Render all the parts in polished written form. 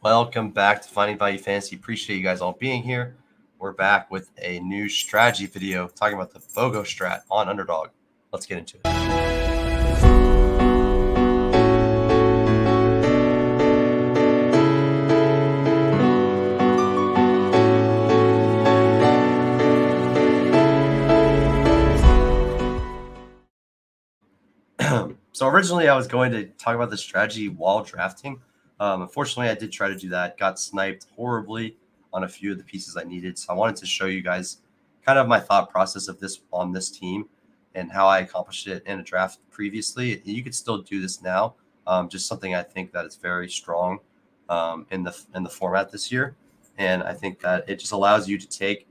Welcome back to Finding Value Fantasy. Appreciate you guys all being here. We're back with a new strategy video talking about the BoGo Strat on Underdog. Let's get into it. So originally I was going to talk about the strategy while drafting. Unfortunately, I did try to do that. Got sniped horribly on a few of the pieces I needed. So I wanted to show you guys kind of my thought process of this on this team and how I accomplished it in a draft previously. You could still do this now. Just something I think that is very strong in the format this year. And I think that it just allows you to take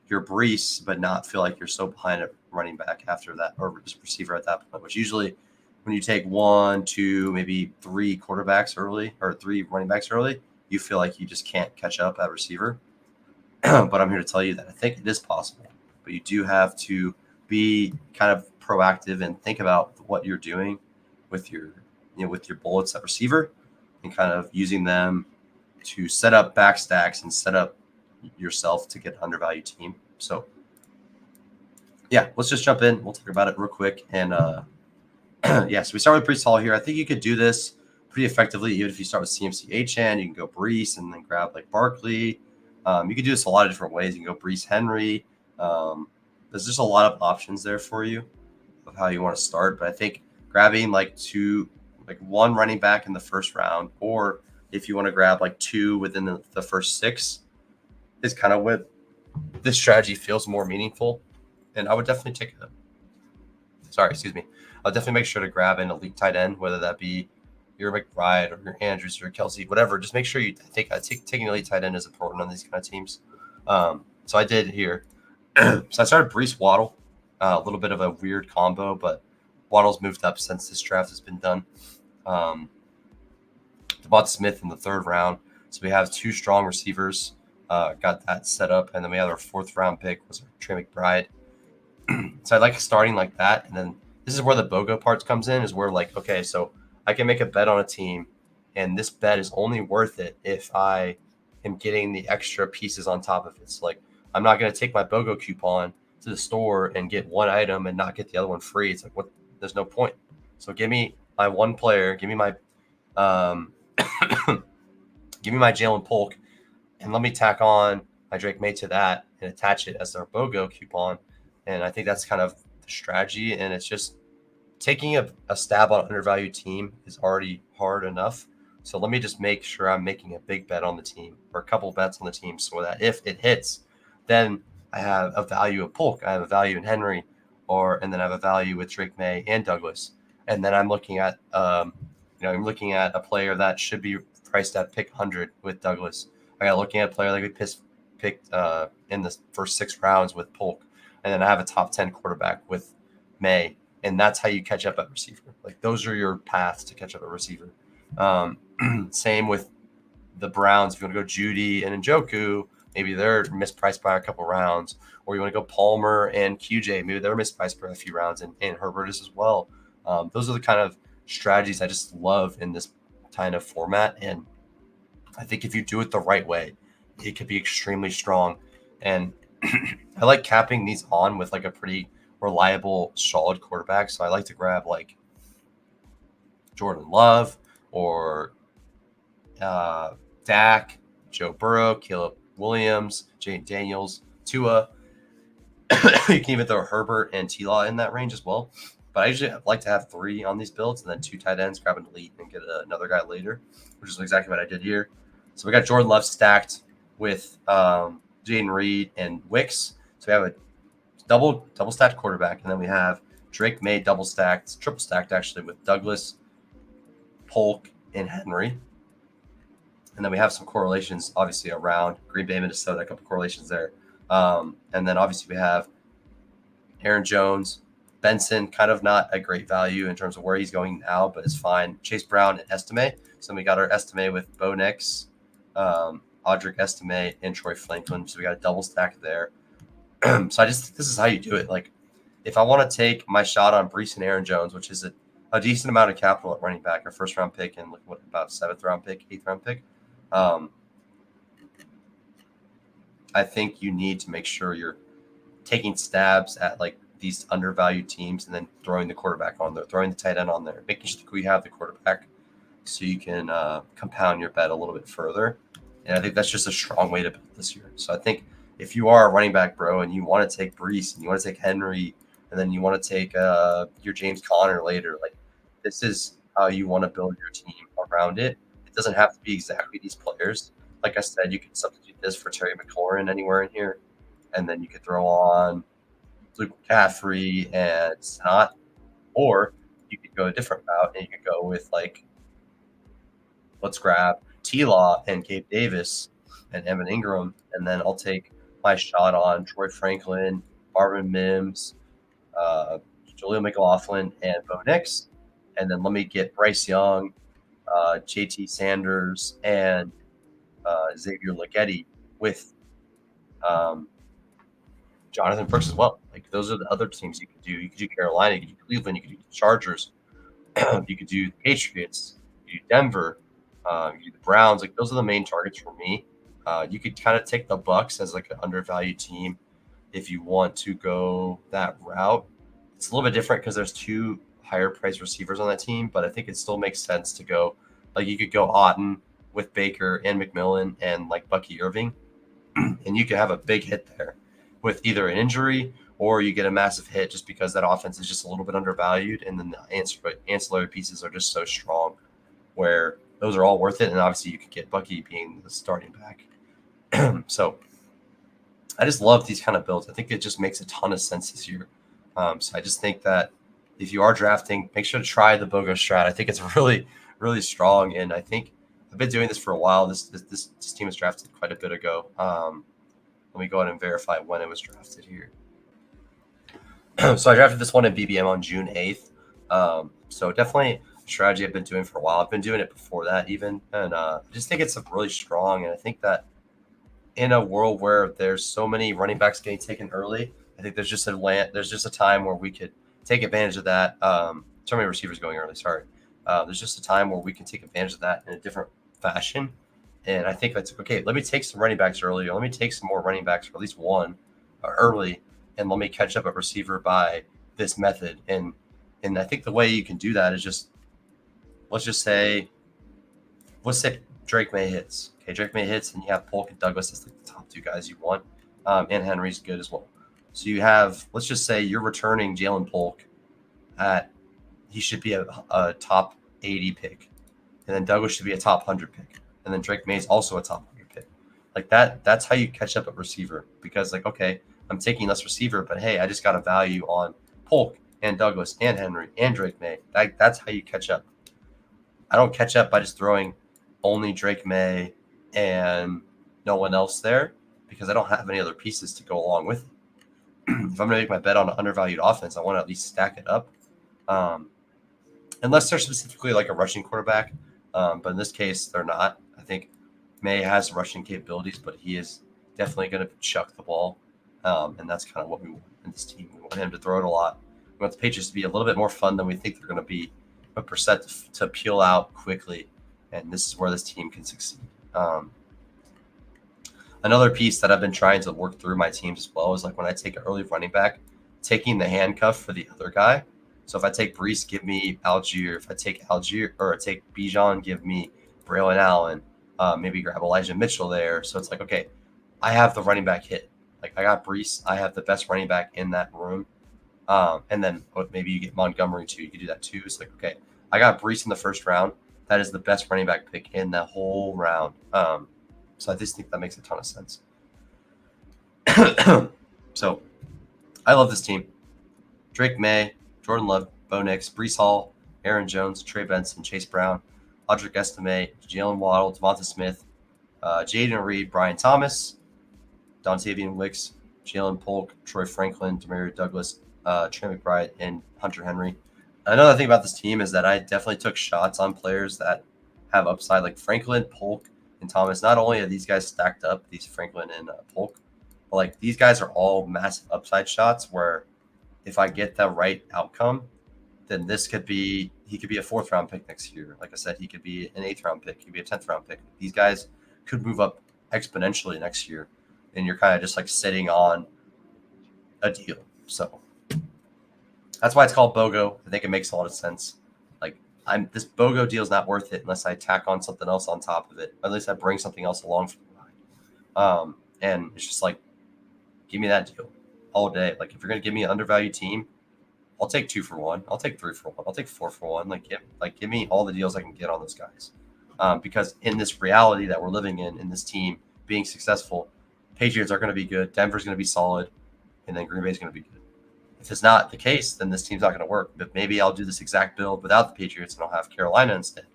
your Brees, but not feel like you're so behind at running back after that, or just receiver at that point, which usually when you take 1, 2, maybe 3 quarterbacks early or 3 running backs early, you feel like you just can't catch up at receiver. But I'm here to tell you that I think it is possible, but you do have to be kind of proactive and think about what you're doing with your bullets at receiver and kind of using them to set up back stacks and set up yourself to get an undervalued team. So yeah, let's just jump in. We'll talk about it real quick. And so we start with Brees Hall here. I think you could do this pretty effectively, even if you start with CMC HN. You can go Brees and then grab like Barkley. You can do this a lot of different ways. You can go Brees Henry. There's just a lot of options there for you of how you want to start. But I think grabbing like one running back in the first round, or if you want to grab like 2 within the first 6, is kind of what this strategy feels more meaningful. And I would definitely take I'll definitely make sure to grab an elite tight end, whether that be your McBride or your Andrews or Kelsey, whatever. Just make sure you taking an elite tight end is important on these kind of teams. So I did here. So I started Brees Waddle, a little bit of a weird combo, but Waddle's moved up since this draft has been done. Devonta Smith in the 3rd round. So we have 2 strong receivers. Got that set up, and then we have our 4th round pick was Trey McBride. So I like starting like that, and then this is where the BoGo parts comes in. Is where like, okay, so I can make a bet on a team, and this bet is only worth it if I am getting the extra pieces on top of it. So like, I'm not going to take my BoGo coupon to the store and get one item and not get the other one free. It's like, what? There's no point. So give me my one player, give me my give me my Jalen Polk, and let me tack on my Drake May to that and attach it as our BoGo coupon. And I think that's kind of the strategy. And it's just taking a stab on an undervalued team is already hard enough. So let me just make sure I'm making a big bet on the team or a couple of bets on the team so that if it hits, then I have a value of Polk, I have a value in Henry, and then I have a value with Drake May and Douglas. And then I'm looking at a player that should be priced at pick 100 with Douglas. I got looking at a player that could picked in the first 6 rounds with Polk. And then I have a top 10 quarterback with May. And that's how you catch up at receiver. Like, those are your paths to catch up at receiver. Same with the Browns. If you want to go Judy and Njoku, maybe they're mispriced by a couple rounds. Or you want to go Palmer and QJ, maybe they're mispriced by a few rounds, and Herbert is as well. Those are the kind of strategies I just love in this kind of format. And I think if you do it the right way, it could be extremely strong. And I like capping these on with like a pretty reliable, solid quarterback. So I like to grab like Jordan Love or Dak, Joe Burrow, Caleb Williams, Jane Daniels, Tua. You can even throw Herbert and T-Law in that range as well. But I usually like to have 3 on these builds and then 2 tight ends, grab an elite and get another guy later, which is exactly what I did here. So we got Jordan Love stacked with Jaden Reed and Wicks. So we have a double stacked quarterback, and then we have Drake May triple stacked actually with Douglas, Polk, and Henry. And then we have some correlations obviously around Green Bay, Minnesota, a couple correlations there. And then obviously we have Aaron Jones, Benson, kind of not a great value in terms of where he's going now, but it's fine. Chase Brown and Estime. So we got our Estime with Bo Nix, Audric Estime, and Troy Franklin. So we got a double stack there. So I just think this is how you do it. Like, if I want to take my shot on Brees and Aaron Jones, which is a decent amount of capital at running back, our 1st round pick and about 7th round pick, 8th round pick, I think you need to make sure you're taking stabs at like these undervalued teams and then throwing the quarterback on there, throwing the tight end on there, making sure we have the quarterback so you can compound your bet a little bit further. And I think that's just a strong way to build this year. So I think if you are a running back, bro, and you want to take Brees and you want to take Henry and then you want to take your James Conner later, like this is how you want to build your team around it. It doesn't have to be exactly these players. Like I said, you can substitute this for Terry McLaurin anywhere in here, and then you could throw on Luke McCaffrey and Snot, or you could go a different route and you could go with like, let's grab T-Law and Gabe Davis and Evan Ingram, and then I'll take my shot on Troy Franklin, Marvin Mims, Julian McLaughlin, and Bo Nix, and then let me get Bryce Young, JT Sanders, and Xavier Leggetti with Jonathan Brooks as well. Like those are the other teams you could do. You could do Carolina, you could do Cleveland, you could do the Chargers, you could do the Patriots, you could do Denver, you could do the Browns. Like those are the main targets for me. You could kind of take the Bucks as like an undervalued team if you want to go that route. It's a little bit different because there's two higher priced receivers on that team, but I think it still makes sense to go like you could go Otten with Baker and McMillan and like Bucky Irving, and you could have a big hit there with either an injury or you get a massive hit just because that offense is just a little bit undervalued, and then the ancillary pieces are just so strong where those are all worth it. And obviously you could get Bucky being the starting back. So I just love these kind of builds. I think it just makes a ton of sense this year. So I just think that if you are drafting, make sure to try the BoGo Strat. I think it's really, really strong, and I think I've been doing this for a while. This team was drafted quite a bit ago. Let me go ahead and verify when it was drafted here. So I drafted this one in BBM on June 8th. So definitely a strategy I've been doing for a while. I've been doing it before that even, and I just think it's really strong. And I think that in a world where there's so many running backs getting taken early, I think there's just a time where we could take advantage of that. So many receivers going early. Sorry, there's just a time where we can take advantage of that in a different fashion. And I think that's okay. Let me take some running backs early, or let me take some more running backs, or at least one early, and let me catch up at receiver by this method. And I think the way you can do that is just let's say Drake May hits. Okay, Drake May hits, and you have Polk and Douglas as like the top two guys you want, and Henry's good as well. So you have, let's just say you're returning Jalen Polk he should be a top 80 pick, and then Douglas should be a top 100 pick, and then Drake May is also a top 100 pick. Like that, that's how you catch up at receiver, because like, okay, I'm taking less receiver, but hey, I just got a value on Polk and Douglas and Henry and Drake May. That's how you catch up. I don't catch up by just throwing only Drake May and no one else there, because I don't have any other pieces to go along with it. If I'm going to make my bet on an undervalued offense, I want to at least stack it up. Unless they're specifically like a rushing quarterback. But in this case, they're not. I think May has rushing capabilities, but he is definitely going to chuck the ball. And that's kind of what we want in this team. We want him to throw it a lot. We want the Patriots to be a little bit more fun than we think they're going to be, but percent to peel out quickly. And this is where this team can succeed. Another piece that I've been trying to work through my teams as well is like when I take an early running back, taking the handcuff for the other guy. So if I take Brees, give me Algier. If I take Algier, or I take Bijan, give me Braylon Allen. Maybe grab Elijah Mitchell there. So it's like, okay, I have the running back hit. Like I got Brees. I have the best running back in that room. And then maybe you get Montgomery too. You can do that too. It's like, okay, I got Brees in the first round. That is the best running back pick in that whole round. So I just think that makes a ton of sense. So I love this team. Drake May, Jordan Love, Bo Nix, Brees Hall, Aaron Jones, Trey Benson, Chase Brown, Audric Estime, Jalen Waddle, Devonta Smith, Jaden Reed, Brian Thomas, Dontavian Wicks, Jalen Polk, Troy Franklin, Demario Douglas, Trey McBride, and Hunter Henry. Another thing about this team is that I definitely took shots on players that have upside, like Franklin, Polk, and Thomas. Not only are these guys stacked up, these Franklin and Polk, but like these guys are all massive upside shots where if I get the right outcome, then this could be he could be a 4th round pick next year. Like I said, he could be an 8th round pick. He could be a 10th round pick. These guys could move up exponentially next year, and you're kind of just like sitting on a deal. So that's why it's called BoGo. I think it makes a lot of sense. Like this BoGo deal is not worth it unless I tack on something else on top of it. Or at least I bring something else along for the ride. And it's just like, give me that deal all day. Like if you're gonna give me an undervalued team, I'll take 2 for 1. I'll take 3 for 1. I'll take 4 for 1. Give me all the deals I can get on those guys. Because in this reality that we're living in this team being successful, Patriots are going to be good, Denver's going to be solid, and then Green Bay's going to be good. If it's not the case, then this team's not going to work. But maybe I'll do this exact build without the Patriots, and I'll have Carolina instead.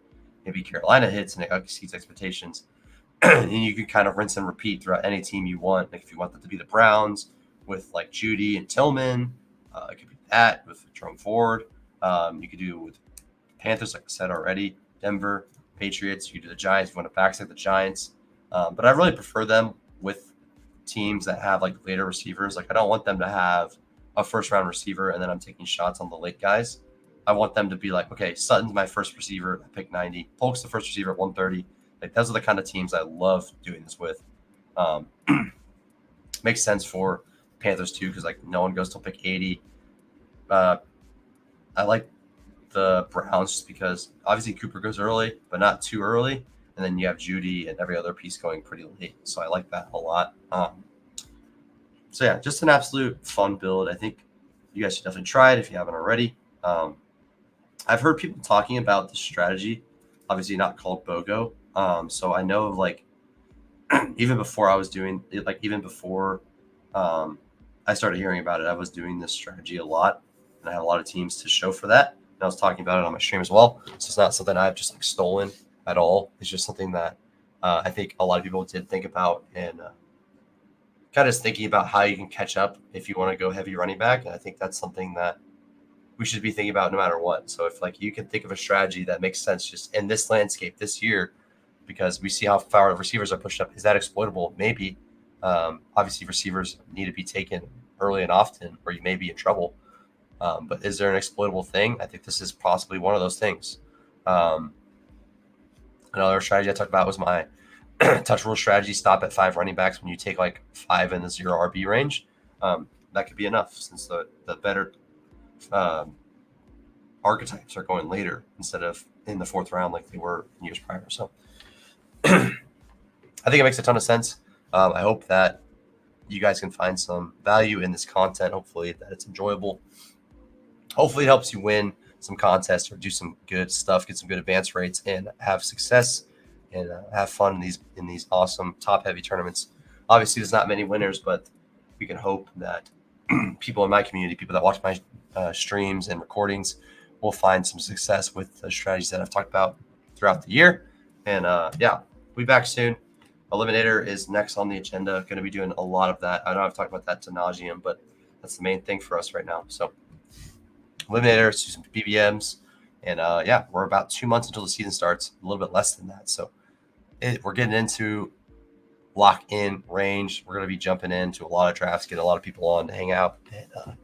Maybe Carolina hits and it exceeds expectations. And you can kind of rinse and repeat throughout any team you want. Like if you want that to be the Browns with like Judy and Tillman, it could be that with Jerome Ford. You could do with Panthers, like I said already, Denver, Patriots. You could do the Giants if you want to backstep the Giants. But I really prefer them with teams that have like later receivers. Like I don't want them to have a 1st round receiver and then I'm taking shots on the late guys. I want them to be like, okay, Sutton's my first receiver at pick 90. Polk's the first receiver at 130. Like those are the kind of teams I love doing this with. Makes sense for Panthers too because like no one goes till pick 80. I like the Browns just because obviously Cooper goes early, but not too early. And then you have Judy and every other piece going pretty late. So I like that a lot. So yeah, just an absolute fun build. I think you guys should definitely try it if you haven't already. I've heard people talking about the strategy, obviously not called BoGo. So I know of like, even before I was doing it, like even before I started hearing about it, I was doing this strategy a lot. And I have a lot of teams to show for that. And I was talking about it on my stream as well. So it's not something I've just like stolen at all. It's just something that I think a lot of people did think about and kind of thinking about how you can catch up if you want to go heavy running back. And I think that's something that we should be thinking about no matter what. So if like you can think of a strategy that makes sense just in this landscape this year, because we see how far receivers are pushed up, is that exploitable? Maybe. Obviously, receivers need to be taken early and often, or you may be in trouble. But is there an exploitable thing? I think this is possibly one of those things. Another strategy I talked about was my touch rule strategy. Stop at 5 running backs when you take like 5 in the 0 RB range. That could be enough since the better archetypes are going later instead of in the 4th round like they were in years prior. So I think it makes a ton of sense. I hope that you guys can find some value in this content. Hopefully that it's enjoyable. Hopefully it helps you win some contests or do some good stuff, get some good advance rates, and have success and have fun in these awesome top heavy tournaments. Obviously, there's not many winners, but we can hope that people in my community, people that watch my streams and recordings, will find some success with the strategies that I've talked about throughout the year. And yeah, we'll be back soon. Eliminator is next on the agenda. Going to be doing a lot of that. I know I've talked about that to nauseum, but that's the main thing for us right now. So Eliminator, some BBMs, and yeah, we're about 2 months until the season starts, a little bit less than that. So we're getting into lock-in range. We're going to be jumping into a lot of drafts, get a lot of people on to hang out, and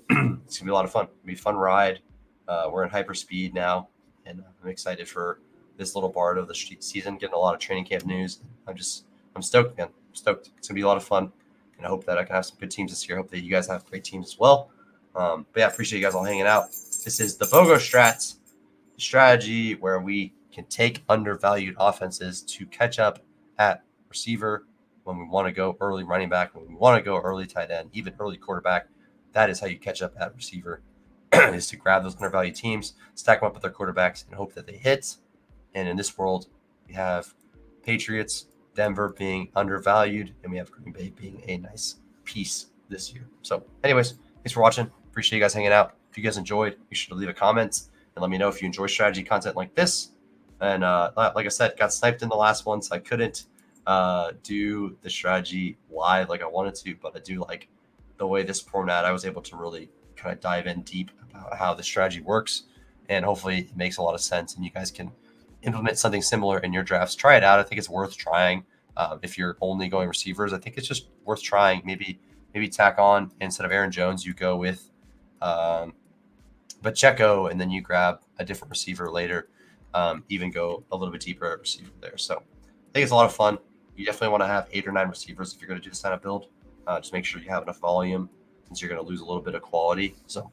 it's going to be a lot of fun. It's going to be a fun ride. We're in hyper speed now, and I'm excited for this little part of the season, getting a lot of training camp news. I'm stoked, man. I'm stoked. It's going to be a lot of fun, and I hope that I can have some good teams this year. I hope that you guys have great teams as well. But yeah, appreciate you guys all hanging out. This is the BoGo Strat strategy where we can take undervalued offenses to catch up at receiver when we want to go early running back, when we want to go early tight end, even early quarterback. That is how you catch up at receiver, is to grab those undervalued teams, stack them up with their quarterbacks, and hope that they hit. And in this world, we have Patriots, Denver being undervalued, and we have Green Bay being a nice piece this year. So anyways, thanks for watching. Appreciate you guys hanging out. If you guys enjoyed, you should leave a comment and let me know if you enjoy strategy content like this. And like I said, got sniped in the last one, so I couldn't do the strategy live like I wanted to, but I do like the way this format, I was able to really kind of dive in deep about how the strategy works. And hopefully it makes a lot of sense and you guys can implement something similar in your drafts. Try it out. I think it's worth trying. If you're only going receivers, I think it's just worth trying. Maybe tack on, instead of Aaron Jones, you go with Pacheco, and then you grab a different receiver later, even go a little bit deeper at receiver there. So I think it's a lot of fun. You definitely want to have 8 or 9 receivers if you're going to do this kind of build. Just make sure you have enough volume since you're going to lose a little bit of quality. So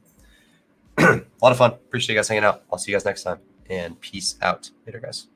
a lot of fun. Appreciate you guys hanging out. I'll see you guys next time, and peace out. Later, guys.